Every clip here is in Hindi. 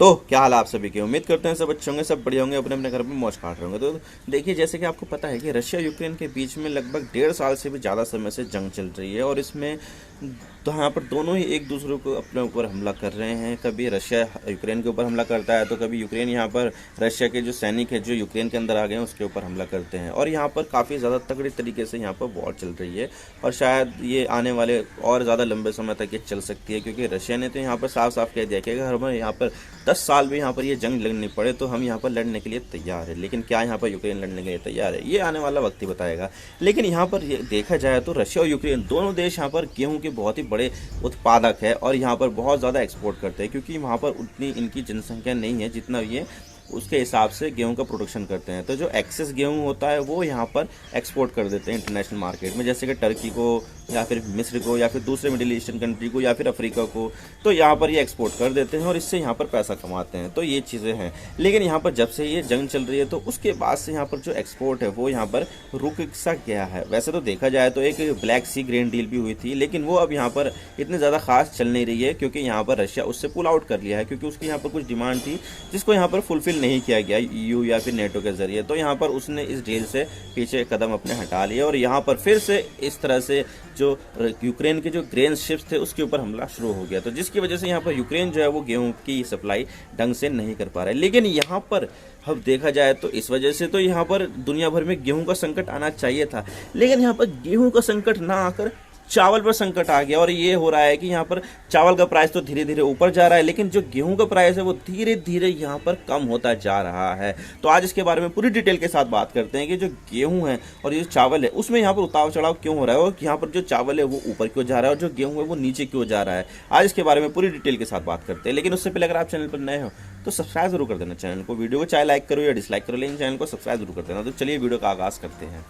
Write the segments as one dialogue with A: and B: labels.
A: तो क्या हाल है आप सभी के। उम्मीद करते हैं सब अच्छे होंगे, सब बढ़िया होंगे, अपने अपने घर में मौज काट रहे होंगे। तो देखिए, जैसे कि आपको पता है कि रशिया यूक्रेन के बीच में लगभग 1.5 साल से भी ज़्यादा समय से जंग चल रही है और इसमें तो यहाँ पर दोनों ही एक दूसरे को अपने ऊपर हमला कर रहे हैं। कभी रशिया यूक्रेन के ऊपर हमला करता है तो कभी यूक्रेन यहाँ पर रशिया के जो सैनिक हैं जो यूक्रेन के अंदर आ गए हैं उसके ऊपर हमला करते हैं। और यहाँ पर काफ़ी ज़्यादा तगड़ी तरीके से यहाँ पर वॉर चल रही है और शायद ये आने वाले और ज़्यादा लंबे समय तक ये चल सकती है, क्योंकि रशिया ने तो यहाँ पर साफ साफ कह दिया कि अगर हमें यहाँ पर 10 साल भी यहाँ पर ये जंग लड़नी पड़े तो हम यहाँ पर लड़ने के लिए तैयार है। लेकिन क्या यहाँ पर यूक्रेन लड़ने के लिए तैयार है, ये आने वाला वक्त ही बताएगा। लेकिन यहाँ पर देखा जाए तो रशिया और यूक्रेन दोनों देश यहाँ पर गेहूं के बहुत ही बड़े उत्पादक है और यहाँ पर बहुत ज़्यादा एक्सपोर्ट करते हैं, क्योंकि वहाँ पर उतनी इनकी जनसंख्या नहीं है जितना ये उसके हिसाब से गेहूं का प्रोडक्शन करते हैं। तो जो एक्सेस गेहूं होता है वो यहाँ पर एक्सपोर्ट कर देते हैं इंटरनेशनल मार्केट में, जैसे कि टर्की को या फिर मिस्र को या फिर दूसरे मिडिल ईस्टर्न कंट्री को या फिर अफ्रीका को। तो यहाँ पर ये एक्सपोर्ट कर देते हैं और इससे यहाँ पर पैसा कमाते हैं। तो ये चीज़ें हैं। लेकिन यहाँ पर जब से ये जंग चल रही है तो उसके बाद से यहाँ पर जो एक्सपोर्ट है वो यहाँ पर रुक सा गया है। वैसे तो देखा जाए तो एक ब्लैक सी ग्रेन डील भी हुई थी, लेकिन वो अब यहाँ पर इतनी ज़्यादा खास चल नहीं रही है, क्योंकि यहाँ पर रशिया उससे पुल आउट कर लिया है, क्योंकि उसकी यहाँ पर कुछ डिमांड थी जिसको यहाँ पर फुलफिल नहीं किया गया ईयू या फिर नेटो के जरिए। तो यहाँ पर उसने इस डील से पीछे कदम अपने हटा लिए और यहाँ पर फिर से इस तरह से जो यूक्रेन के जो ग्रेन शिप्स थे उसके ऊपर हमला शुरू हो गया। तो जिसकी वजह से यहाँ पर यूक्रेन जो है वो गेहूं की सप्लाई ढंग से नहीं कर पा रहा है। लेकिन यहाँ पर अब देखा जाए तो इस वजह से तो यहाँ पर दुनिया भर में गेहूं का संकट आना चाहिए था, लेकिन यहाँ पर गेहूं का संकट ना आकर चावल पर संकट आ गया। और ये हो रहा है कि यहाँ पर चावल का प्राइस तो धीरे धीरे ऊपर जा रहा है, लेकिन जो गेहूं का प्राइस है वो धीरे धीरे यहाँ पर कम होता जा रहा है। तो आज इसके बारे में पूरी डिटेल के साथ बात करते हैं कि जो गेहूं है और ये चावल है उसमें यहाँ पर उतार चढ़ाव क्यों हो रहा है और यहाँ पर जो चावल है वो ऊपर क्यों जा रहा है और जो गेहूं है वो नीचे क्यों जा रहा है। आज इसके बारे में पूरी डिटेल के साथ बात करते हैं। लेकिन उससे पहले अगर आप चैनल पर नए हो तो सब्सक्राइब जरूर कर देना चैनल को। वीडियो को चाहे लाइक करो या डिसलाइक करो, लेकिन चैनल को सब्सक्राइब जरूर कर देना। तो चलिए वीडियो का आगाज करते हैं।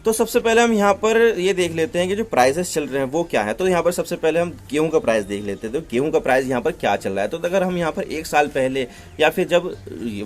A: तो सबसे पहले हम यहाँ पर ये देख लेते हैं कि जो प्राइसेस चल रहे हैं वो क्या है। तो यहाँ पर सबसे पहले हम गेहूं का प्राइस देख लेते हैं। तो गेहूं का प्राइस यहाँ पर क्या चल रहा है। तो अगर हम यहाँ पर 1 साल पहले या फिर जब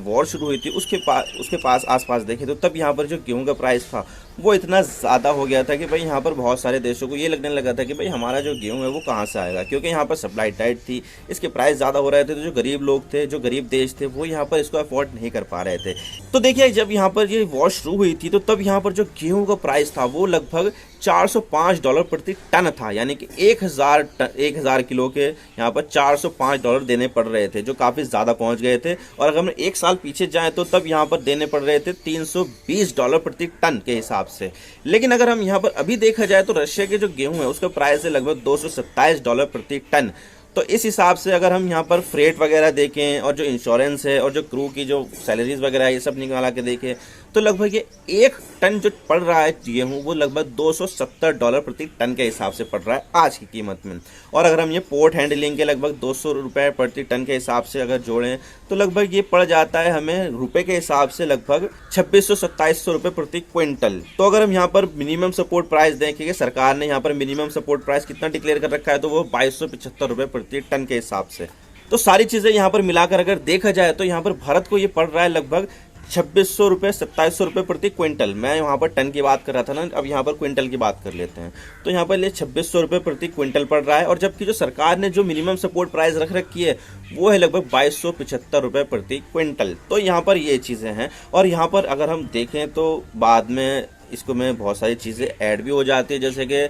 A: वॉर शुरू हुई थी उसके पास आसपास देखें तो तब यहाँ पर जो गेहूं का प्राइस था वो इतना ज़्यादा हो गया था कि भाई यहाँ पर बहुत सारे देशों को ये लगने लगा था कि भाई हमारा जो गेहूं है वो कहाँ से आएगा, क्योंकि यहाँ पर सप्लाई टाइट थी, इसके प्राइस ज़्यादा हो रहे थे। तो जो गरीब लोग थे, जो गरीब देश थे, वो यहाँ पर इसको अफोर्ड नहीं कर पा रहे थे। तो देखिए, जब यहाँ पर ये वॉर शुरू हुई थी तो तब यहाँ पर जो गेहूं का प्राइस था वो लगभग $405 प्रति टन था, यानी कि 1000 किलो के यहाँ पर $405 देने पड़ रहे थे, जो काफ़ी ज़्यादा पहुँच गए थे। और अगर हम 1 साल पीछे जाएं तो तब यहाँ पर देने पड़ रहे थे $320 प्रति टन के हिसाब से। लेकिन अगर हम यहाँ पर अभी देखा जाए तो रशिया के जो गेहूं है उसका प्राइस है लगभग $227 प्रति टन। तो इस हिसाब से अगर हम यहाँ पर फ्रेट वगैरह देखें और जो इंश्योरेंस है और जो क्रू की जो सैलरीज वगैरह है ये सब निकाला के देखें तो लगभग ये 1 टन जो पड़ रहा है गेहूँ वो लगभग $270 प्रति टन के हिसाब से पड़ रहा है आज की कीमत में। और अगर हम ये पोर्ट हैंडलिंग के लगभग ₹200 प्रति टन के हिसाब से अगर जोड़ें तो लगभग ये पड़ जाता है हमें रुपए के हिसाब से लगभग 2600-2700 रुपये प्रति क्विंटल। तो अगर हम यहाँ पर मिनिमम सपोर्ट प्राइस देखेंगे, सरकार ने यहाँ पर मिनिमम सपोर्ट प्राइस कितना डिक्लेयर कर रखा है तो वो 2275 रुपये प्रति टन के हिसाब से। तो सारी चीज़ें यहाँ पर मिलाकर अगर देखा जाए तो यहाँ पर भारत को ये पड़ रहा है लगभग 2600 रुपये 2700 रुपये प्रति क्विंटल। मैं यहाँ पर टन की बात कर रहा था ना, अब यहाँ पर क्विंटल की बात कर लेते हैं। तो यहाँ पर ये 2600 रुपये प्रति क्विंटल पड़ रहा है, और जबकि जो सरकार ने जो मिनिमम सपोर्ट प्राइस रख रखी है वो है लगभग 2275 रुपये प्रति क्विंटल। तो यहाँ पर ये चीज़ें हैं। और यहाँ पर अगर हम देखें तो बाद में इसको में बहुत सारी चीज़ें ऐड भी हो जाती है, जैसे कि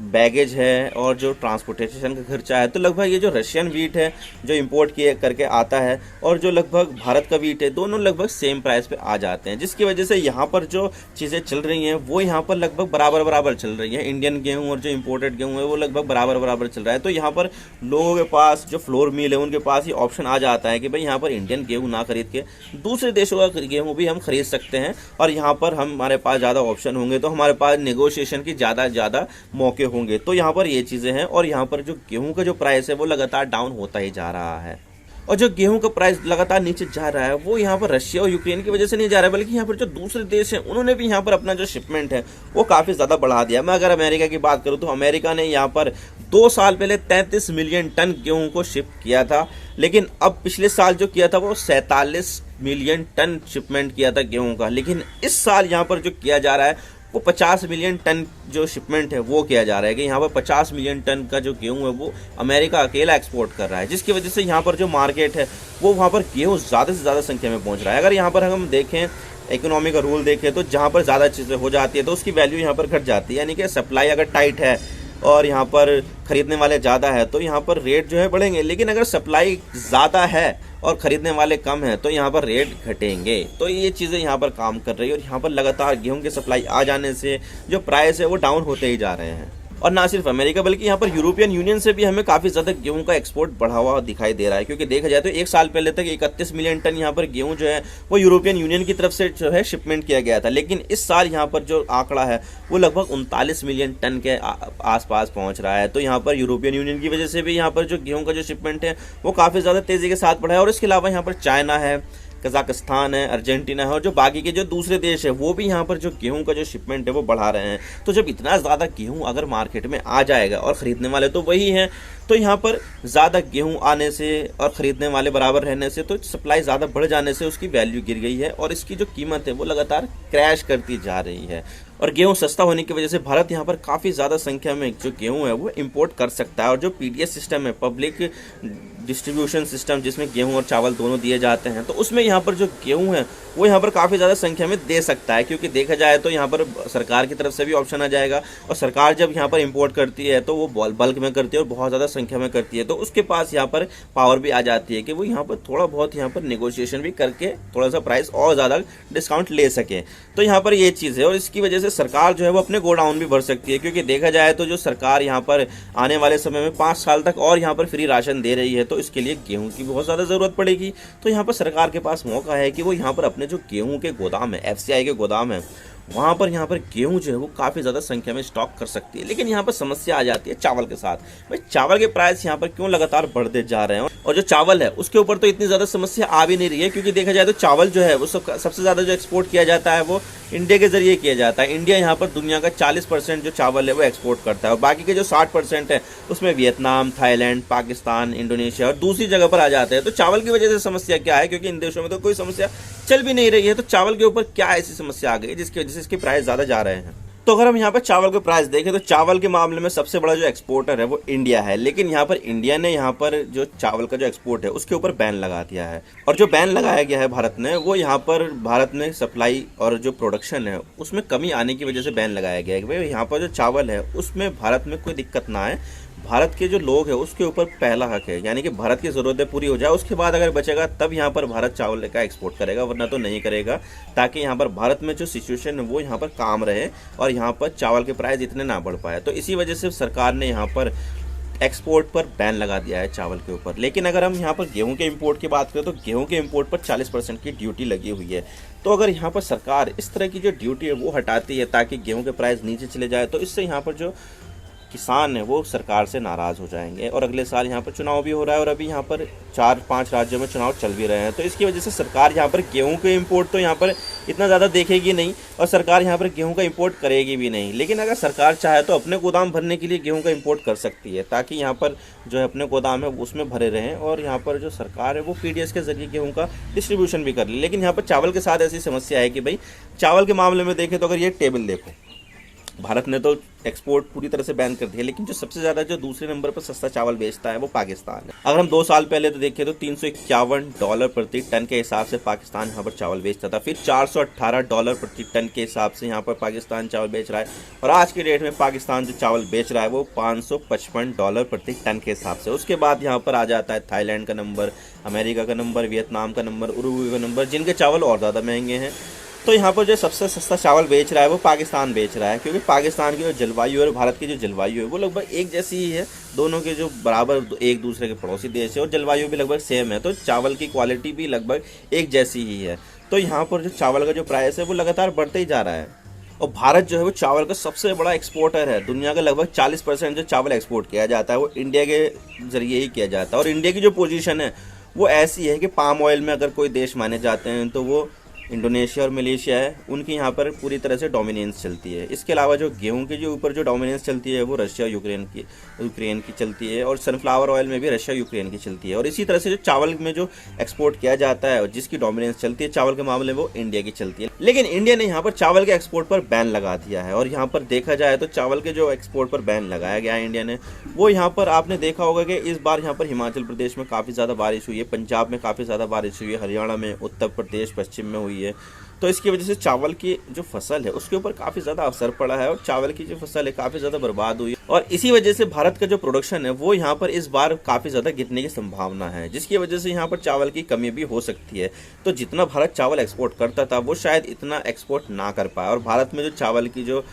A: बैगेज है और जो ट्रांसपोर्टेशन का खर्चा है। तो लगभग ये जो रशियन वीट है जो इंपोर्ट किए करके आता है और जो लगभग भारत का वीट है, दोनों लगभग सेम प्राइस पे आ जाते हैं, जिसकी वजह से यहाँ पर जो चीज़ें चल रही हैं वो यहाँ पर लगभग बराबर चल रही है। इंडियन गेहूँ और जो इम्पोर्टेड गेहूँ है वो लगभग बराबर चल रहा है। तो यहाँ पर लोगों के पास जो फ्लोर मिल है उनके पास ये ऑप्शन आ जाता है कि भाई यहाँ पर इंडियन गेहूँ ना खरीद के दूसरे देशों का गेहूँ भी हम खरीद सकते हैं, और यहाँ पर हमारे पास ज़्यादा ऑप्शन होंगे तो हमारे पास नेगोशिएशन की ज़्यादा मौके होंगे। तो यहाँ पर ये चीज़ें हैं। और यहाँ पर जो गेहूं का जो प्राइस है वो लगातार डाउन होता ही जा रहा है, और जो गेहूं का प्राइस लगातार नीचे जा रहा है वो यहाँ पर रशिया और यूक्रेन की वजह से नहीं जा रहा है, बल्कि यहाँ पर जो दूसरे देश हैं उन्होंने भी यहाँ पर अपना जो शिपमेंट है वो काफ़ी ज़्यादा बढ़ा दिया। मैं अगर अमेरिका की बात करूँ तो अमेरिका ने यहाँ पर 2 साल पहले 33 मिलियन टन गेहूं को शिप किया था, लेकिन अब पिछले साल जो किया था वो 47 मिलियन टन शिपमेंट किया था गेहूं का। लेकिन इस साल यहाँ पर जो किया जा रहा है वो 50 मिलियन टन जो शिपमेंट है वो किया जा रहा है कि यहाँ पर 50 मिलियन टन का जो गेहूँ है वो अमेरिका अकेला एक्सपोर्ट कर रहा है, जिसकी वजह से यहाँ पर जो मार्केट है वो वहाँ पर गेहूँ ज़्यादा से ज़्यादा संख्या में पहुँच रहा है। अगर यहाँ पर हम देखें इकोनॉमी का रूल देखें तो जहाँ पर ज़्यादा चीज़ें हो जाती है तो उसकी वैल्यू यहाँ पर घट जाती है, यानी कि सप्लाई अगर टाइट है और यहाँ पर ख़रीदने वाले ज़्यादा है तो यहाँ पर रेट जो है बढ़ेंगे, लेकिन अगर सप्लाई ज़्यादा है और ख़रीदने वाले कम हैं तो यहाँ पर रेट घटेंगे। तो ये चीज़ें यहाँ पर काम कर रही है और यहाँ पर लगातार गेहूं की सप्लाई आ जाने से जो प्राइस है वो डाउन होते ही जा रहे हैं। और ना सिर्फ अमेरिका बल्कि यहाँ पर यूरोपियन यूनियन से भी हमें काफ़ी ज़्यादा गेहूं का एक्सपोर्ट बढ़ा हुआ दिखाई दे रहा है, क्योंकि देखा जाए तो एक साल पहले तक 31 मिलियन टन यहाँ पर गेहूं जो है वो यूरोपियन यूनियन की तरफ से जो है शिपमेंट किया गया था, लेकिन इस साल यहाँ पर जो आंकड़ा है वो लगभग 39 मिलियन टन के आसपास पहुँच रहा है। तो यहाँ पर यूरोपियन यूनियन की वजह से भी यहाँ पर जो गेहूँ का जो शिपमेंट है वो काफ़ी ज़्यादा तेज़ी के साथ बढ़ा है। और इसके अलावा यहाँ पर चाइना है, कजाकिस्तान है, अर्जेंटीना है और जो बाकी के जो दूसरे देश है वो भी यहाँ पर जो गेहूं का जो शिपमेंट है वो बढ़ा रहे हैं। तो जब इतना ज़्यादा गेहूं अगर मार्केट में आ जाएगा और ख़रीदने वाले तो वही हैं, तो यहाँ पर ज़्यादा गेहूं आने से और ख़रीदने वाले बराबर रहने से तो सप्लाई ज़्यादा बढ़ जाने से उसकी वैल्यू गिर गई है और इसकी जो कीमत है वो लगातार क्रैश करती जा रही है। और गेहूं सस्ता होने की वजह से भारत यहाँ पर काफ़ी ज़्यादा संख्या में जो गेहूं है वो इंपोर्ट कर सकता है। और जो पीडीएस सिस्टम है, पब्लिक डिस्ट्रीब्यूशन सिस्टम, जिसमें गेहूं और चावल दोनों दिए जाते हैं, तो उसमें यहाँ पर जो गेहूं है वो यहाँ पर काफ़ी ज़्यादा संख्या में दे सकता है, क्योंकि देखा जाए तो यहाँ पर सरकार की तरफ से भी ऑप्शन आ जाएगा और सरकार जब यहाँ पर इंपोर्ट करती है तो वो बल्क में करती है और बहुत ज़्यादा संख्या में करती है, तो उसके पास यहाँ पर पावर भी आ जाती है कि वो यहाँ पर थोड़ा बहुत यहाँ पर नेगोशिएशन भी करके थोड़ा सा प्राइस और ज़्यादा डिस्काउंट ले सके। तो यहाँ पर ये चीज़ है और इसकी वजह से सरकार जो है वो अपने गोडाउन भी भर सकती है, क्योंकि देखा जाए तो जो सरकार यहाँ पर आने वाले समय में 5 साल तक और यहाँ पर फ्री राशन दे रही है, तो इसके लिए गेहूं की बहुत ज़्यादा ज़रूरत पड़ेगी। तो यहाँ पर सरकार के पास मौका है कि वो यहाँ पर अपने जो गेहूं के गोदाम है, एफसीआई के गोदाम है, वहाँ पर यहाँ पर गेहूं जो है वो काफ़ी ज़्यादा संख्या में स्टॉक कर सकती है। लेकिन यहाँ पर समस्या आ जाती है चावल के साथ। भाई चावल के प्राइस यहाँ पर क्यों लगातार बढ़ते जा रहे हैं, और जो चावल है उसके ऊपर तो इतनी ज़्यादा समस्या आ भी नहीं रही है, क्योंकि देखा जाए तो चावल जो है वो सबसे ज़्यादा जो एक्सपोर्ट किया जाता है वो इंडिया के ज़रिए किया जाता है। इंडिया यहाँ पर दुनिया का 40% जो चावल है वो एक्सपोर्ट करता है और बाकी के जो 60% है उसमें वियतनाम, थाईलैंड, पाकिस्तान, इंडोनेशिया और दूसरी जगह पर आ जाते हैं। तो चावल की वजह से समस्या क्या है, क्योंकि इन देशों में तो कोई समस्या चल भी नहीं रही है, तो चावल के ऊपर क्या ऐसी समस्या आ गई जिसकी वजह से इसके प्राइस ज़्यादा जा रहे हैं। तो अगर हम यहाँ पर चावल के प्राइस देखें तो चावल के मामले में सबसे बड़ा जो एक्सपोर्टर है वो इंडिया है, लेकिन यहाँ पर इंडिया ने यहाँ पर जो चावल का जो एक्सपोर्ट है उसके ऊपर बैन लगा दिया है। और जो बैन लगाया गया है भारत ने, वो यहाँ पर भारत में सप्लाई और जो प्रोडक्शन है उसमें कमी आने की वजह से बैन लगाया गया है कि भाई यहाँ पर जो चावल है उसमें भारत में कोई दिक्कत ना आए, भारत के जो लोग हैं उसके ऊपर पहला हक है, यानी कि भारत की ज़रूरतें पूरी हो जाए, उसके बाद अगर बचेगा तब यहाँ पर भारत चावल का एक्सपोर्ट करेगा, वरना तो नहीं करेगा, ताकि यहाँ पर भारत में जो सिचुएशन है वो यहाँ पर काम रहे और यहाँ पर चावल के प्राइस इतने ना बढ़ पाए। तो इसी वजह से सरकार ने यहाँ पर एक्सपोर्ट पर बैन लगा दिया है चावल के ऊपर। लेकिन अगर हम यहाँ पर गेहूं के इंपोर्ट की बात करें तो गेहूं के इंपोर्ट पर 40% की ड्यूटी लगी हुई है। तो अगर यहाँ पर सरकार इस तरह की जो ड्यूटी है वो हटाती है ताकि गेहूं के प्राइस नीचे चले जाए, तो इससे यहाँ पर जो किसान है वो सरकार से नाराज़ हो जाएंगे। और अगले साल यहाँ पर चुनाव भी हो रहा है और अभी यहाँ पर 4-5 राज्यों में चुनाव चल भी रहे हैं, तो इसकी वजह से सरकार यहाँ पर गेहूं के इंपोर्ट तो यहाँ पर इतना ज़्यादा देखेगी नहीं और सरकार यहाँ पर गेहूं का इंपोर्ट करेगी भी नहीं। लेकिन अगर सरकार चाहे तो अपने गोदाम भरने के लिए गेहूं का इंपोर्ट कर सकती है, ताकि यहाँ पर जो है अपने गोदाम है उसमें भरे रहें और यहाँ पर जो सरकार है वो पीडीएस के ज़रिए गेहूँ का डिस्ट्रीब्यूशन भी कर ले। लेकिन यहाँ पर चावल के साथ ऐसी समस्या है कि भाई चावल के मामले में देखें तो अगर ये टेबल देखो, भारत ने तो एक्सपोर्ट पूरी तरह से बैन कर दिया, लेकिन जो सबसे ज़्यादा जो दूसरे नंबर पर सस्ता चावल बेचता है वो पाकिस्तान है। अगर हम 2 साल पहले तो देखें तो $351 प्रति टन के हिसाब से पाकिस्तान यहाँ पर चावल बेचता था, फिर $418 प्रति टन के हिसाब से यहाँ पर पाकिस्तान चावल बेच रहा है और आज के डेट में पाकिस्तान जो चावल बेच रहा है वो $555 प्रति टन के हिसाब से। उसके बाद यहाँ पर आ जाता है थाईलैंड का नंबर, अमेरिका का नंबर, वियतनाम का नंबर, उरुग्वे का नंबर, जिनके चावल और ज़्यादा महंगे हैं। तो यहाँ पर जो सबसे सस्ता चावल बेच रहा है वो पाकिस्तान बेच रहा है, क्योंकि पाकिस्तान की जो जलवायु और भारत की जो जलवायु है वो लगभग एक जैसी ही है, दोनों के जो बराबर एक दूसरे के पड़ोसी देश है और जलवायु भी लगभग सेम है, तो चावल की क्वालिटी भी लगभग एक जैसी ही है। तो यहाँ पर जो चावल का जो प्राइस है वो लगातार बढ़ते ही जा रहा है और भारत जो है वो चावल का सबसे बड़ा एक्सपोर्टर है। दुनिया का लगभग 40% जो चावल एक्सपोर्ट किया जाता है वो इंडिया के ज़रिए ही किया जाता है। और इंडिया की जो पोजीशन है वो ऐसी है कि पाम ऑयल में अगर कोई देश माने जाते हैं तो वो इंडोनेशिया और मलेशिया है, उनकी यहाँ पर पूरी तरह से डोमिनेंस चलती है। इसके अलावा जो गेहूं के जो ऊपर जो डोमिनेंस चलती है वो रशिया यूक्रेन की चलती है, और सनफ्लावर ऑयल में भी रशिया यूक्रेन की चलती है। और इसी तरह से जो चावल में जो एक्सपोर्ट किया जाता है और जिसकी डोमिनेंस चलती है चावल के मामले में, वो इंडिया की चलती है। लेकिन इंडिया ने यहाँ पर चावल के एक्सपोर्ट पर बैन लगा दिया है, और यहाँ पर देखा जाए तो चावल के जो एक्सपोर्ट पर बैन लगाया गया है इंडिया ने, वो यहाँ पर आपने देखा होगा कि इस बार यहाँ पर हिमाचल प्रदेश में काफ़ी ज़्यादा बारिश हुई है, पंजाब में काफ़ी ज़्यादा बारिश हुई है, हरियाणा में, उत्तर प्रदेश पश्चिम में हुई है। तो इसकी वजह से चावल की जो फसल है उसके ऊपर काफ़ी ज़्यादा असर पड़ा है, और चावल की जो फसल है काफ़ी ज़्यादा बर्बाद हुई, और इसी वजह से भारत का जो प्रोडक्शन है वो यहाँ पर इस बार काफ़ी ज़्यादा गिरने की संभावना है, जिसकी वजह से यहाँ पर चावल की कमी भी हो सकती है। तो जितना भारत चावल एक्सपोर्ट करता था वो शायद इतना एक्सपोर्ट ना कर पाया, और भारत में जो चावल की जो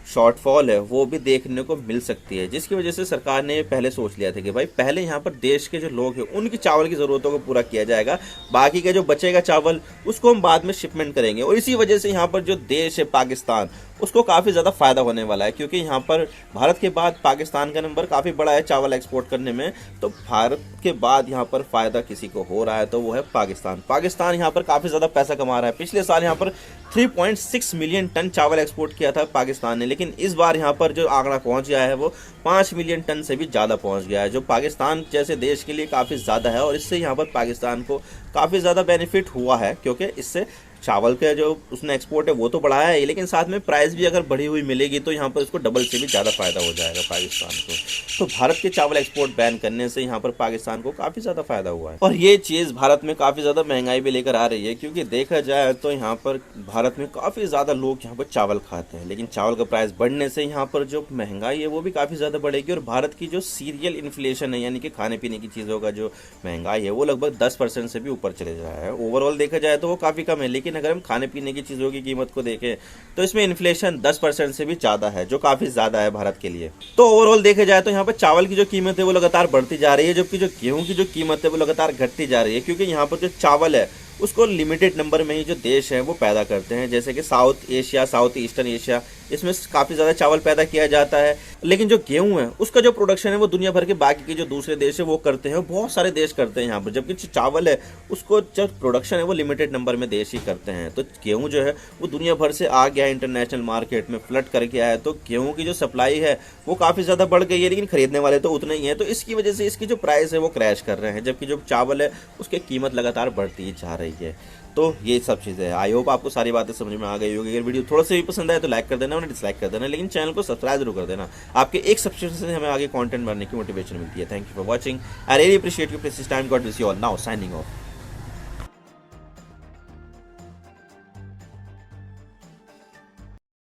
A: शॉर्टफॉल है वो भी देखने को मिल सकती है, जिसकी वजह से सरकार ने पहले सोच लिया था कि भाई पहले यहाँ पर देश के जो लोग हैं उनकी चावल की ज़रूरतों को पूरा किया जाएगा, बाकी का जो बचेगा चावल उसको हम बाद में शिपमेंट करेंगे। और इसी वजह से यहाँ पर जो देश है पाकिस्तान, उसको काफ़ी ज़्यादा फ़ायदा होने वाला है, क्योंकि यहाँ पर भारत के बाद पाकिस्तान का नंबर काफ़ी बड़ा है चावल एक्सपोर्ट करने में। तो भारत के बाद यहाँ पर फ़ायदा किसी को हो रहा है तो वो है पाकिस्तान यहाँ पर काफ़ी ज़्यादा पैसा कमा रहा है। पिछले साल यहाँ पर 3.6 मिलियन टन चावल एक्सपोर्ट किया था पाकिस्तान ने, लेकिन इस बार यहाँ पर जो आंकड़ा पहुँच गया है वो 5 मिलियन टन से भी ज़्यादा पहुँच गया है, जो पाकिस्तान जैसे देश के लिए काफ़ी ज़्यादा है। और इससे यहाँ पर पाकिस्तान को काफ़ी ज़्यादा बेनिफिट हुआ है, क्योंकि इससे चावल का जो उसने एक्सपोर्ट है वो तो बढ़ाया है, लेकिन साथ में प्राइस भी अगर बढ़ी हुई मिलेगी तो यहाँ पर उसको डबल से भी ज़्यादा फायदा हो जाएगा पाकिस्तान को। तो भारत के चावल एक्सपोर्ट बैन करने से यहाँ पर पाकिस्तान को काफ़ी ज़्यादा फायदा हुआ है, और ये चीज़ भारत में काफ़ी ज़्यादा महंगाई भी लेकर आ रही है, क्योंकि देखा जाए तो यहाँ पर भारत में काफ़ी ज़्यादा लोग यहाँ पर चावल खाते हैं, लेकिन चावल का प्राइस बढ़ने से यहाँ पर जो महंगाई है वो भी काफ़ी ज़्यादा बढ़ेगी। और भारत की जो सीरियल इन्फ्लेशन है, यानी कि खाने पीने की चीज़ों का जो महंगाई है, वो लगभग 10% से भी ऊपर चले जा रहा है। ओवरऑल देखा जाए तो वो काफ़ी कम है, लेकिन अगर हम खाने पीने की चीज़ों की कीमत को देखें तो इसमें इन्फ्लेशन 10% से भी ज़्यादा है, जो काफ़ी ज़्यादा है भारत के लिए। तो ओवरऑल देखा जाए तो यहाँ पर चावल की जो कीमत है वो लगातार बढ़ती जा रही है, जबकि जो गेहूं की जो कीमत है वो लगातार घटती जा रही है, क्योंकि यहाँ पर जो चावल है उसको लिमिटेड नंबर में ही जो देश हैं वो पैदा करते हैं, जैसे कि south Asia, south eastern Asia, इसमें काफ़ी ज़्यादा चावल पैदा किया जाता है। लेकिन जो गेहूं है उसका जो प्रोडक्शन है वो दुनिया भर के बाकी के जो दूसरे देश है वो करते हैं, बहुत सारे देश करते हैं यहाँ पर, जबकि जो चावल है उसको जो प्रोडक्शन है वो लिमिटेड नंबर में देश ही करते हैं। तो गेहूँ जो है वो दुनिया भर से आ गया है, इंटरनेशनल मार्केट में फ्लड करके आया है, तो गेहूँ की जो सप्लाई है वो काफ़ी ज़्यादा बढ़ गई है, लेकिन खरीदने वाले तो उतने ही हैं। तो इसकी वजह से इसकी जो प्राइस है वो क्रैश कर रहे हैं, जबकि जो चावल है उसकी कीमत लगातार बढ़ती जा रही है। तो ये सब चीज़ें हैं। आई होप आपको सारी बातें समझ में आ गई होगी। अगर वीडियो थोड़ा सा भी पसंद आए तो लाइक कर देना और डिसलाइक कर देना, लेकिन चैनल को सब्सक्राइब जरूर कर देना। आपके एक सब्सक्रिप्शन से हमें आगे कंटेंट बनाने की मोटिवेशन मिलती है। Thank you for watching. I really appreciate you precious time. God bless you all. Now signing off.